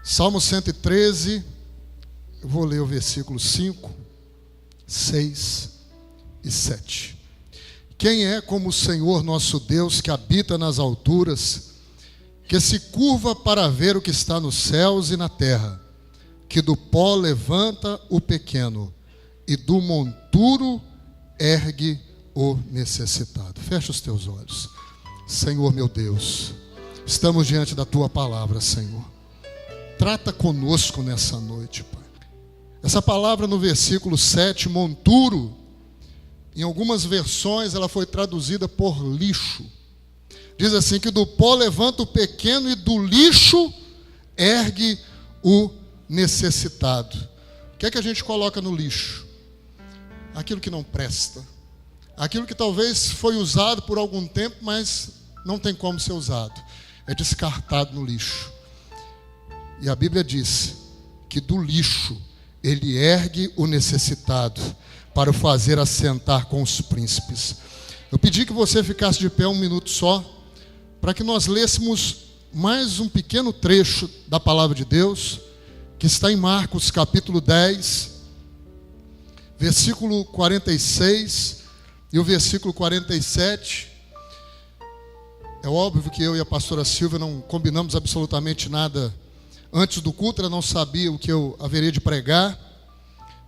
Salmo 113, eu vou ler o versículo 5, 6 e 7. Quem é como o Senhor nosso Deus, que habita nas alturas, que se curva para ver o que está nos céus e na terra, que do pó levanta o pequeno e do monturo ergue o necessitado. Fecha os teus olhos. Senhor meu Deus, estamos diante da tua palavra, Senhor. Trata conosco nessa noite, Pai. Essa palavra no versículo 7, monturo, em algumas versões ela foi traduzida por lixo. Diz assim, que do pó levanta o pequeno e do lixo ergue o necessitado. O que é que a gente coloca no lixo? Aquilo que não presta. Aquilo que talvez foi usado por algum tempo, mas não tem como ser usado. É descartado no lixo. E a Bíblia diz que do lixo ele ergue o necessitado para o fazer assentar com os príncipes. Eu pedi que você ficasse de pé um minuto só, para que nós lêssemos mais um pequeno trecho da palavra de Deus, que está em Marcos capítulo 10, versículo 46 e o versículo 47. É óbvio que eu e a pastora Silvia não combinamos absolutamente nada antes do culto, ela não sabia o que eu haveria de pregar,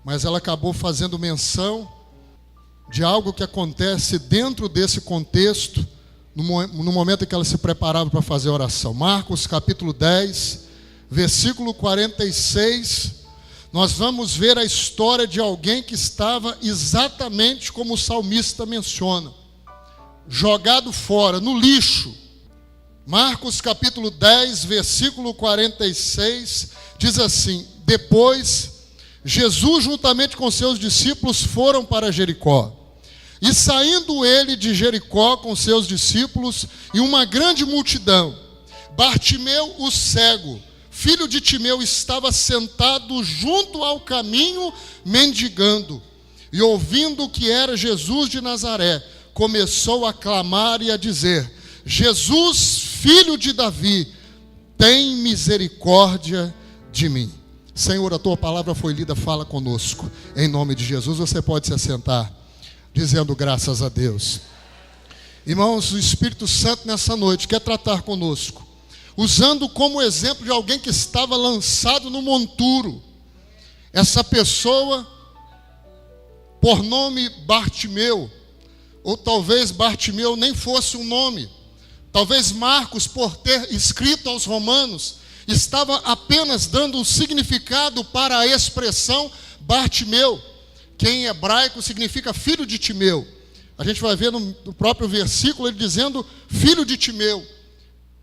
mas ela acabou fazendo menção de algo que acontece dentro desse contexto, no momento em que ela se preparava para fazer a oração. Marcos capítulo 10, versículo 46, nós vamos ver a história de alguém que estava exatamente como o salmista menciona, jogado fora, no lixo. Marcos capítulo 10, versículo 46, diz assim: depois, Jesus juntamente com seus discípulos foram para Jericó. E saindo ele de Jericó com seus discípulos e uma grande multidão, Bartimeu o cego, filho de Timeu, estava sentado junto ao caminho mendigando. E ouvindo que era Jesus de Nazaré, começou a clamar e a dizer: Jesus, filho de Davi, tem misericórdia de mim. Senhor, a tua palavra foi lida, fala conosco. Em nome de Jesus, você pode se assentar, dizendo graças a Deus. Irmãos, o Espírito Santo nessa noite quer tratar conosco, usando como exemplo de alguém que estava lançado no monturo. Essa pessoa, por nome Bartimeu, ou talvez Bartimeu nem fosse um nome. Talvez Marcos, por ter escrito aos Romanos, estava apenas dando um significado para a expressão Bartimeu, que em hebraico significa filho de Timeu. A gente vai ver no próprio versículo ele dizendo filho de Timeu.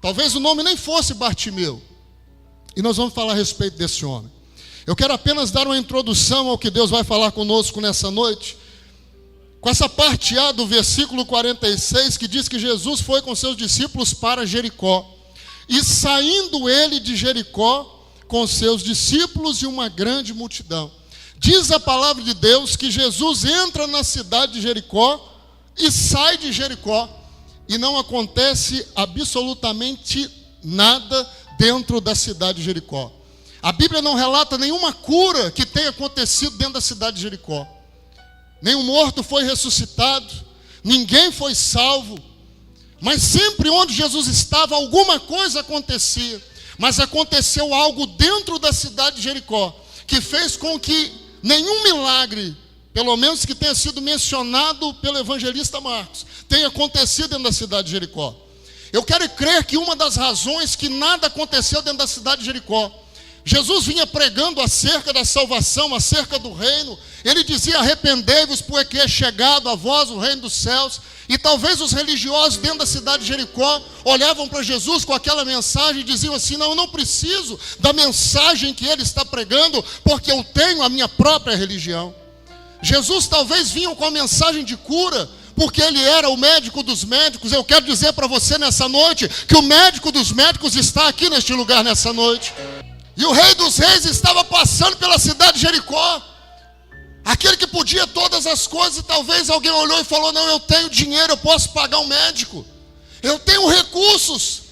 Talvez o nome nem fosse Bartimeu. E nós vamos falar a respeito desse homem. Eu quero apenas dar uma introdução ao que Deus vai falar conosco nessa noite, com essa parte A do versículo 46, que diz que Jesus foi com seus discípulos para Jericó. E saindo ele de Jericó com seus discípulos e uma grande multidão. Diz a palavra de Deus que Jesus entra na cidade de Jericó e sai de Jericó. E não acontece absolutamente nada dentro da cidade de Jericó. A Bíblia não relata nenhuma cura que tenha acontecido dentro da cidade de Jericó. Nenhum morto foi ressuscitado, ninguém foi salvo. Mas sempre onde Jesus estava, alguma coisa acontecia. Mas aconteceu algo dentro da cidade de Jericó, que fez com que nenhum milagre, pelo menos que tenha sido mencionado pelo evangelista Marcos, tenha acontecido dentro da cidade de Jericó. Eu quero crer que uma das razões que nada aconteceu dentro da cidade de Jericó, Jesus vinha pregando acerca da salvação, acerca do reino. Ele dizia: arrependei-vos, porque é chegado a vós o reino dos céus. E talvez os religiosos dentro da cidade de Jericó olhavam para Jesus com aquela mensagem e diziam assim: não, eu não preciso da mensagem que ele está pregando, porque eu tenho a minha própria religião. Jesus talvez vinha com a mensagem de cura, porque ele era o médico dos médicos. Eu quero dizer para você nessa noite que o médico dos médicos está aqui neste lugar nessa noite. E o rei dos reis estava passando pela cidade de Jericó, aquele que podia todas as coisas. E talvez alguém olhou e falou: não, eu tenho dinheiro, eu posso pagar um médico, eu tenho recursos.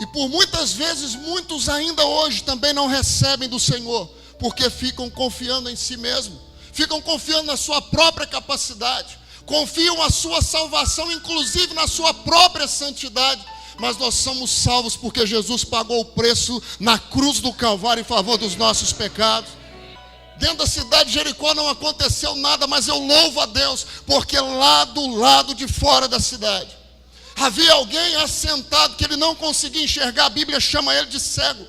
E por muitas vezes, muitos ainda hoje também não recebem do Senhor, porque ficam confiando em si mesmo, ficam confiando na sua própria capacidade, confiam a sua salvação, inclusive na sua própria santidade. Mas nós somos salvos porque Jesus pagou o preço na cruz do Calvário em favor dos nossos pecados. Dentro da cidade de Jericó não aconteceu nada, mas eu louvo a Deus, porque lá do lado de fora da cidade havia alguém assentado que ele não conseguia enxergar. A Bíblia chama ele de cego.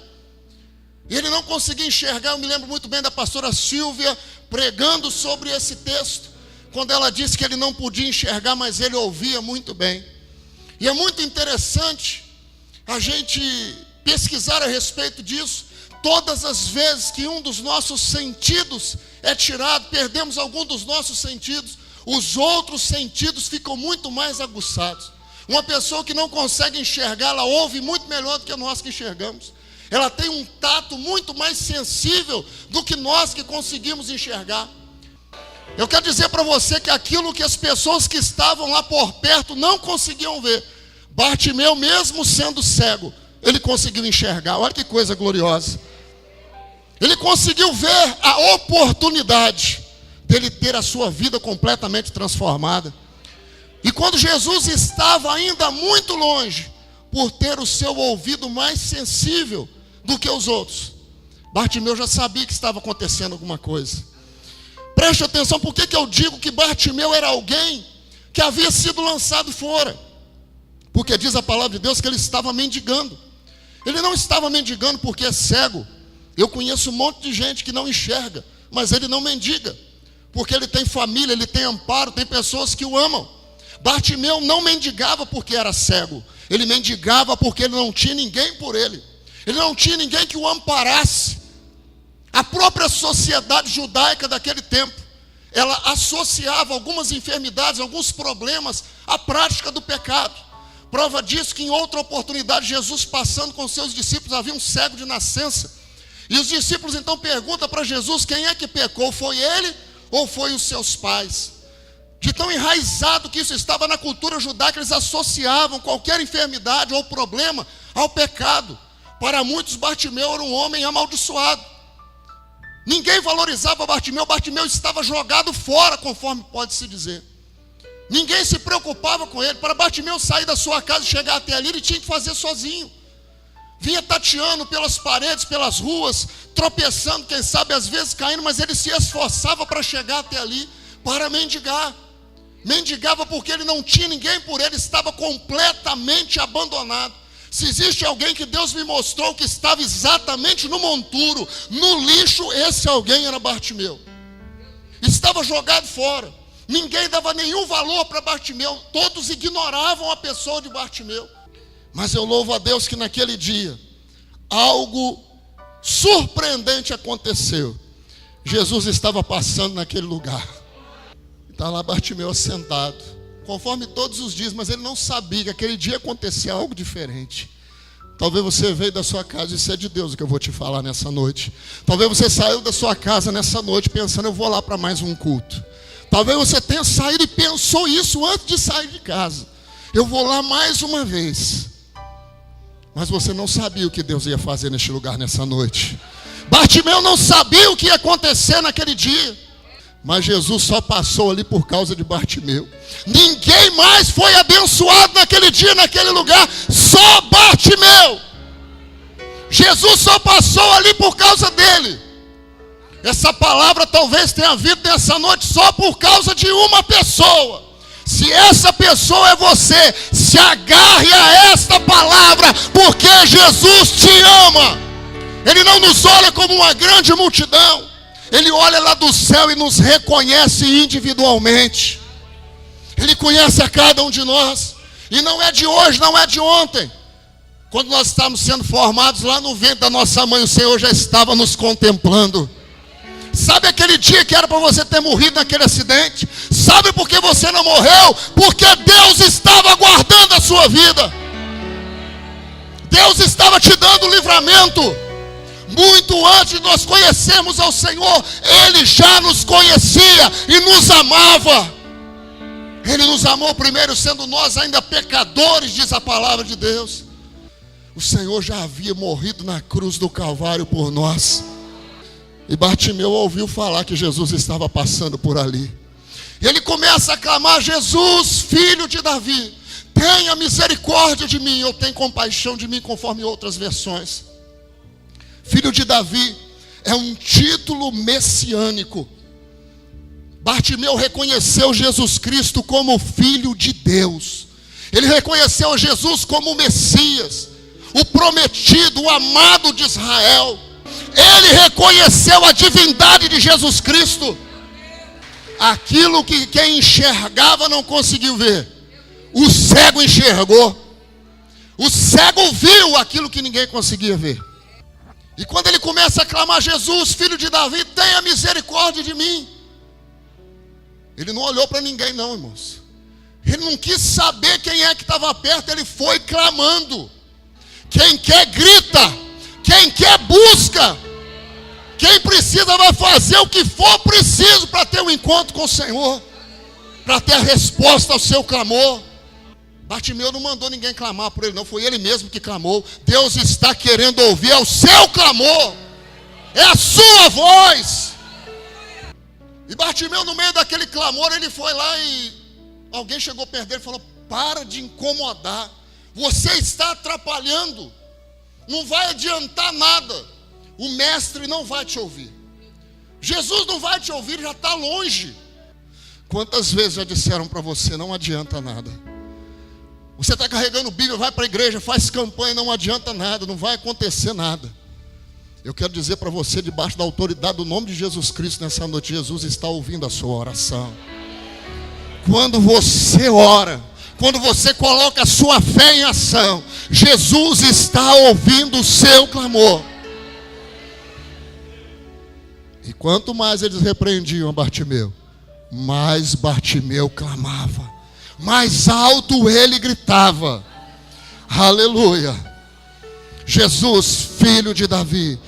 E ele não conseguia enxergar. Eu me lembro muito bem da pastora Silvia pregando sobre esse texto, quando ela disse que ele não podia enxergar, mas ele ouvia muito bem. E é muito interessante a gente pesquisar a respeito disso. Todas as vezes que um dos nossos sentidos é tirado, perdemos algum dos nossos sentidos, os outros sentidos ficam muito mais aguçados. Uma pessoa que não consegue enxergar, ela ouve muito melhor do que nós que enxergamos. Ela tem um tato muito mais sensível do que nós que conseguimos enxergar. Eu quero dizer para você que aquilo que as pessoas que estavam lá por perto não conseguiam ver, Bartimeu, mesmo sendo cego, ele conseguiu enxergar. Olha que coisa gloriosa. Ele conseguiu ver a oportunidade dele ter a sua vida completamente transformada. E quando Jesus estava ainda muito longe, por ter o seu ouvido mais sensível do que os outros, Bartimeu já sabia que estava acontecendo alguma coisa. Preste atenção, por que eu digo que Bartimeu era alguém que havia sido lançado fora? Porque diz a palavra de Deus que ele estava mendigando. Ele não estava mendigando porque é cego. Eu conheço um monte de gente que não enxerga, mas ele não mendiga, porque ele tem família, ele tem amparo, tem pessoas que o amam. Bartimeu não mendigava porque era cego. Ele mendigava porque ele não tinha ninguém por ele. Ele não tinha ninguém que o amparasse. A própria sociedade judaica daquele tempo, ela associava algumas enfermidades, alguns problemas à prática do pecado. Prova disso que em outra oportunidade, Jesus passando com seus discípulos, havia um cego de nascença. E os discípulos então perguntam para Jesus, quem é que pecou? Foi ele ou foi os seus pais? De tão enraizado que isso estava na cultura judaica, eles associavam qualquer enfermidade ou problema ao pecado. Para muitos, Bartimeu era um homem amaldiçoado. Ninguém valorizava Bartimeu. Bartimeu estava jogado fora, conforme pode-se dizer. Ninguém se preocupava com ele. Para Bartimeu sair da sua casa e chegar até ali, ele tinha que fazer sozinho. Vinha tateando pelas paredes, pelas ruas, tropeçando, quem sabe às vezes caindo, mas ele se esforçava para chegar até ali, para mendigar. Mendigava porque ele não tinha ninguém por ele, estava completamente abandonado. Se existe alguém que Deus me mostrou que estava exatamente no monturo, no lixo, esse alguém era Bartimeu. Estava jogado fora. Ninguém dava nenhum valor para Bartimeu. Todos ignoravam a pessoa de Bartimeu. Mas eu louvo a Deus que naquele dia, algo surpreendente aconteceu. Jesus estava passando naquele lugar. Está lá Bartimeu assentado, conforme todos os dias, mas ele não sabia que aquele dia acontecia algo diferente. Talvez você veio da sua casa, isso é de Deus o que eu vou te falar nessa noite. Talvez você saiu da sua casa nessa noite pensando, eu vou lá para mais um culto. Talvez você tenha saído e pensou isso antes de sair de casa. Eu vou lá mais uma vez. Mas você não sabia o que Deus ia fazer neste lugar nessa noite. Bartimeu não sabia o que ia acontecer naquele dia. Mas Jesus só passou ali por causa de Bartimeu. Ninguém mais foi abençoado naquele dia, naquele lugar. Só Bartimeu. Jesus só passou ali por causa dele. Essa palavra talvez tenha vindo nessa noite só por causa de uma pessoa. Se essa pessoa é você, se agarre a esta palavra, porque Jesus te ama. Ele não nos olha como uma grande multidão. Ele olha lá do céu e nos reconhece individualmente. Ele conhece a cada um de nós. E não é de hoje, não é de ontem. Quando nós estávamos sendo formados lá no ventre da nossa mãe, o Senhor já estava nos contemplando. Sabe aquele dia que era para você ter morrido naquele acidente? Sabe por que você não morreu? Porque Deus estava guardando a sua vida. Deus estava te dando livramento. Muito antes de nós conhecermos ao Senhor, Ele já nos conhecia e nos amava. Ele nos amou primeiro, sendo nós ainda pecadores, diz a palavra de Deus. O Senhor já havia morrido na cruz do Calvário por nós. E Bartimeu ouviu falar que Jesus estava passando por ali. E ele começa a clamar: Jesus, filho de Davi, tenha misericórdia de mim, ou tenha compaixão de mim, conforme outras versões. Filho de Davi é um título messiânico. Bartimeu reconheceu Jesus Cristo como Filho de Deus. Ele reconheceu Jesus como o Messias, o prometido, o amado de Israel. Ele reconheceu a divindade de Jesus Cristo. Aquilo que quem enxergava não conseguiu ver, o cego enxergou. O cego viu aquilo que ninguém conseguia ver. E quando ele começa a clamar: Jesus, filho de Davi, tenha misericórdia de mim, ele não olhou para ninguém não, irmãos. Ele não quis saber quem é que estava perto, ele foi clamando. Quem quer grita, quem quer busca, quem precisa vai fazer o que for preciso para ter um encontro com o Senhor, para ter a resposta ao seu clamor. Bartimeu não mandou ninguém clamar por ele não, foi ele mesmo que clamou. Deus está querendo ouvir o seu clamor, é a sua voz. E Bartimeu, no meio daquele clamor, ele foi lá e alguém chegou perto dele e falou: para de incomodar, você está atrapalhando, não vai adiantar nada, o mestre não vai te ouvir, Jesus não vai te ouvir, já está longe. Quantas vezes já disseram para você: não adianta nada, você está carregando Bíblia, vai para a igreja, faz campanha, não adianta nada, não vai acontecer nada. Eu quero dizer para você, debaixo da autoridade do nome de Jesus Cristo, nessa noite, Jesus está ouvindo a sua oração. Quando você ora, quando você coloca a sua fé em ação, Jesus está ouvindo o seu clamor. E quanto mais eles repreendiam Bartimeu, mais Bartimeu clamava, mais alto ele gritava: aleluia! Jesus, filho de Davi,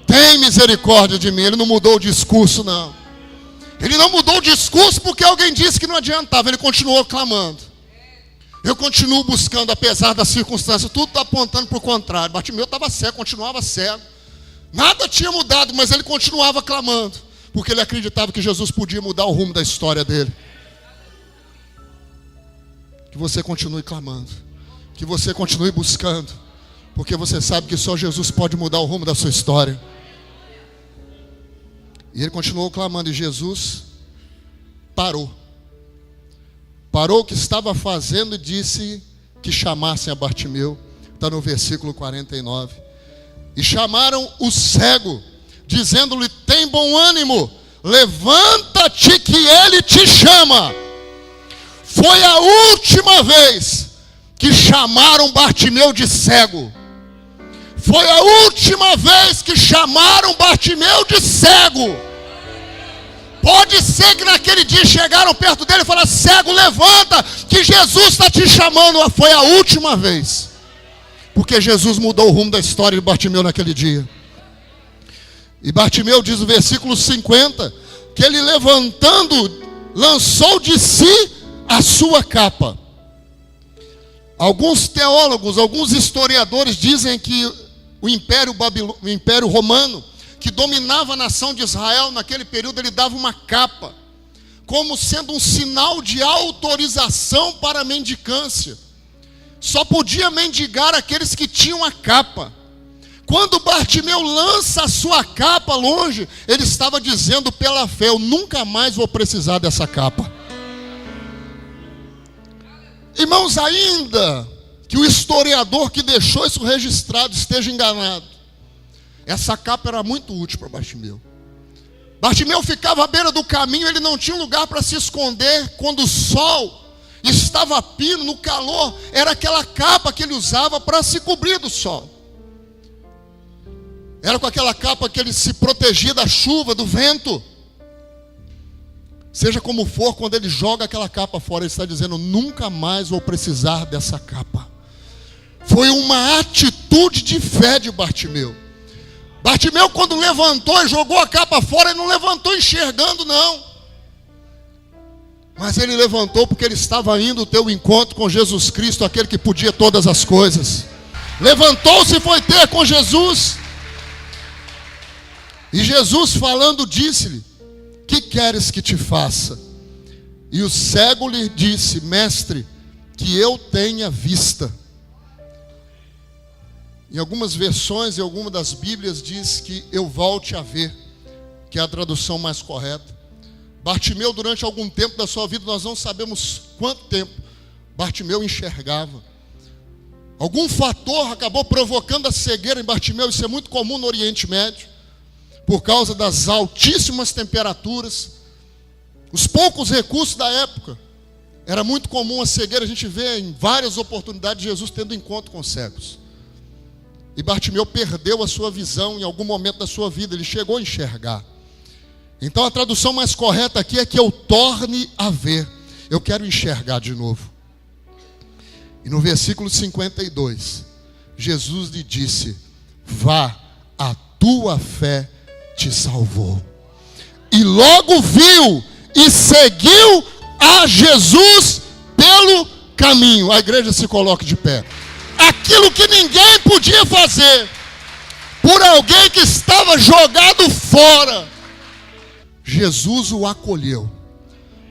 tem misericórdia de mim. Ele não mudou o discurso não. Ele não mudou o discurso porque alguém disse que não adiantava. Ele continuou clamando. Eu continuo buscando, apesar das circunstâncias. Tudo está apontando para o contrário. Bartimeu estava cego, continuava cego. Nada tinha mudado, mas ele continuava clamando, porque ele acreditava que Jesus podia mudar o rumo da história dele. Que você continue clamando, que você continue buscando, porque você sabe que só Jesus pode mudar o rumo da sua história. E ele continuou clamando, e Jesus parou o que estava fazendo e disse que chamassem a Bartimeu. Está no versículo 49. E chamaram o cego, dizendo-lhe: tem bom ânimo, levanta-te que ele te chama. Foi a última vez que chamaram Bartimeu de cego. Foi a última vez que chamaram Bartimeu de cego. Pode ser que naquele dia chegaram perto dele e falaram: cego, levanta, que Jesus está te chamando. Foi a última vez, porque Jesus mudou o rumo da história de Bartimeu naquele dia. E Bartimeu diz no versículo 50, que ele levantando, lançou de si a sua capa. Alguns teólogos, alguns historiadores dizem que o Império Romano, que dominava a nação de Israel naquele período, ele dava uma capa, como sendo um sinal de autorização para a mendicância. Só podia mendigar aqueles que tinham a capa. Quando Bartimeu lança a sua capa longe, ele estava dizendo pela fé: eu nunca mais vou precisar dessa capa. Irmãos, ainda que o historiador que deixou isso registrado esteja enganado, essa capa era muito útil para Bartimeu. Bartimeu ficava à beira do caminho, ele não tinha lugar para se esconder. Quando o sol estava a pino, no calor, era aquela capa que ele usava para se cobrir do sol. Era com aquela capa que ele se protegia da chuva, do vento. Seja como for, quando ele joga aquela capa fora, ele está dizendo: nunca mais vou precisar dessa capa. Foi uma atitude de fé de Bartimeu. Bartimeu, quando levantou e jogou a capa fora, ele não levantou enxergando não, mas ele levantou porque ele estava indo ter o encontro com Jesus Cristo, aquele que podia todas as coisas. Levantou-se e foi ter com Jesus. E Jesus falando disse-lhe: que queres que te faça? E o cego lhe disse: mestre, que eu tenha vista. Em algumas versões, em alguma das Bíblias diz que eu volte a ver, que é a tradução mais correta. Bartimeu, durante algum tempo da sua vida, nós não sabemos quanto tempo, Bartimeu enxergava. Algum fator acabou provocando a cegueira em Bartimeu. Isso é muito comum no Oriente Médio, por causa das altíssimas temperaturas, os poucos recursos da época. Era muito comum a cegueira. A gente vê em várias oportunidades Jesus tendo encontro com cegos. E Bartimeu perdeu a sua visão em algum momento da sua vida. Ele chegou a enxergar. Então a tradução mais correta aqui é que eu torne a ver. Eu quero enxergar de novo. E no versículo 52, Jesus lhe disse: vá, a tua fé te salvou. E logo viu e seguiu a Jesus pelo caminho. A igreja se coloca de pé. Aquilo que ninguém podia fazer por alguém que estava jogado fora, Jesus o acolheu.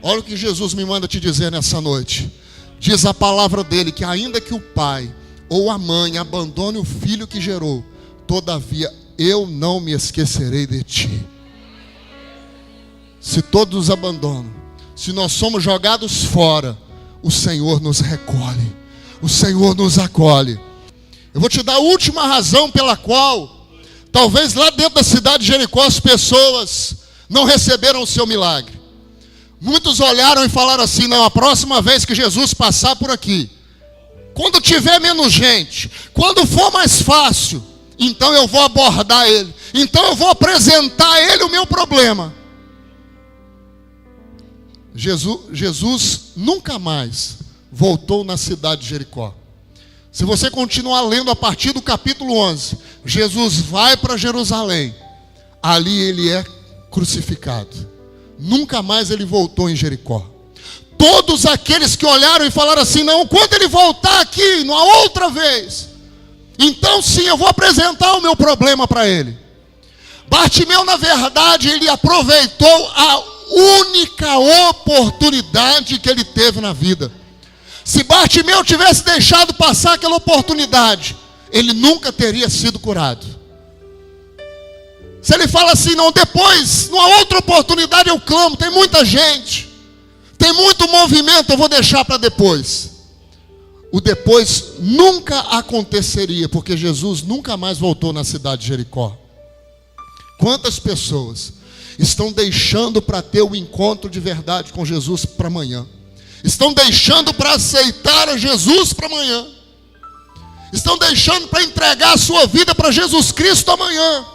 Olha o que Jesus me manda te dizer nessa noite. Diz a palavra dele que ainda que o pai ou a mãe abandone o filho que gerou, todavia eu não me esquecerei de ti. Se todos nos abandonam, se nós somos jogados fora, o Senhor nos recolhe, o Senhor nos acolhe. Eu vou te dar a última razão pela qual talvez lá dentro da cidade de Jericó as pessoas não receberam o seu milagre. Muitos olharam e falaram assim: não, a próxima vez que Jesus passar por aqui, quando tiver menos gente, quando for mais fácil, então eu vou abordar ele, então eu vou apresentar a ele o meu problema. Jesus nunca mais voltou na cidade de Jericó. Se você continuar lendo a partir do capítulo 11, Jesus vai para Jerusalém. Ali ele é crucificado. Nunca mais ele voltou em Jericó. Todos aqueles que olharam e falaram assim: não, quando ele voltar aqui, numa outra vez, então sim, eu vou apresentar o meu problema para ele. Bartimeu, na verdade, ele aproveitou a única oportunidade que ele teve na vida. Se Bartimeu tivesse deixado passar aquela oportunidade, ele nunca teria sido curado. Se ele fala assim: não, depois, numa outra oportunidade eu clamo, tem muita gente, tem muito movimento, eu vou deixar para depois. O depois nunca aconteceria, porque Jesus nunca mais voltou na cidade de Jericó. Quantas pessoas estão deixando para ter o encontro de verdade com Jesus para amanhã? Estão deixando para aceitar a Jesus para amanhã? Estão deixando para entregar a sua vida para Jesus Cristo amanhã?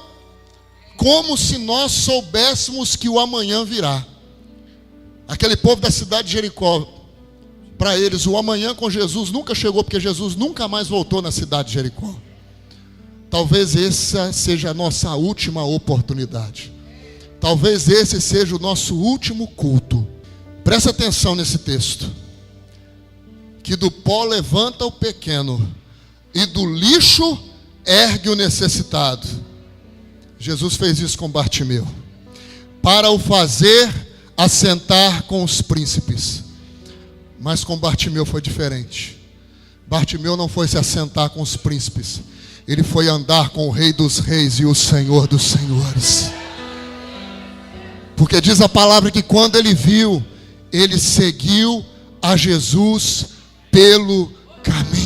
Como se nós soubéssemos que o amanhã virá. Aquele povo da cidade de Jericó, para eles o amanhã com Jesus nunca chegou, porque Jesus nunca mais voltou na cidade de Jericó. Talvez essa seja a nossa última oportunidade. Talvez esse seja o nosso último culto. Presta atenção nesse texto. Que do pó levanta o pequeno, e do lixo ergue o necessitado. Jesus fez isso com Bartimeu, para o fazer assentar com os príncipes. Mas com Bartimeu foi diferente. Bartimeu não foi se assentar com os príncipes, ele foi andar com o Rei dos Reis e o Senhor dos Senhores. Porque diz a palavra que quando ele viu, ele seguiu a Jesus pelo caminho.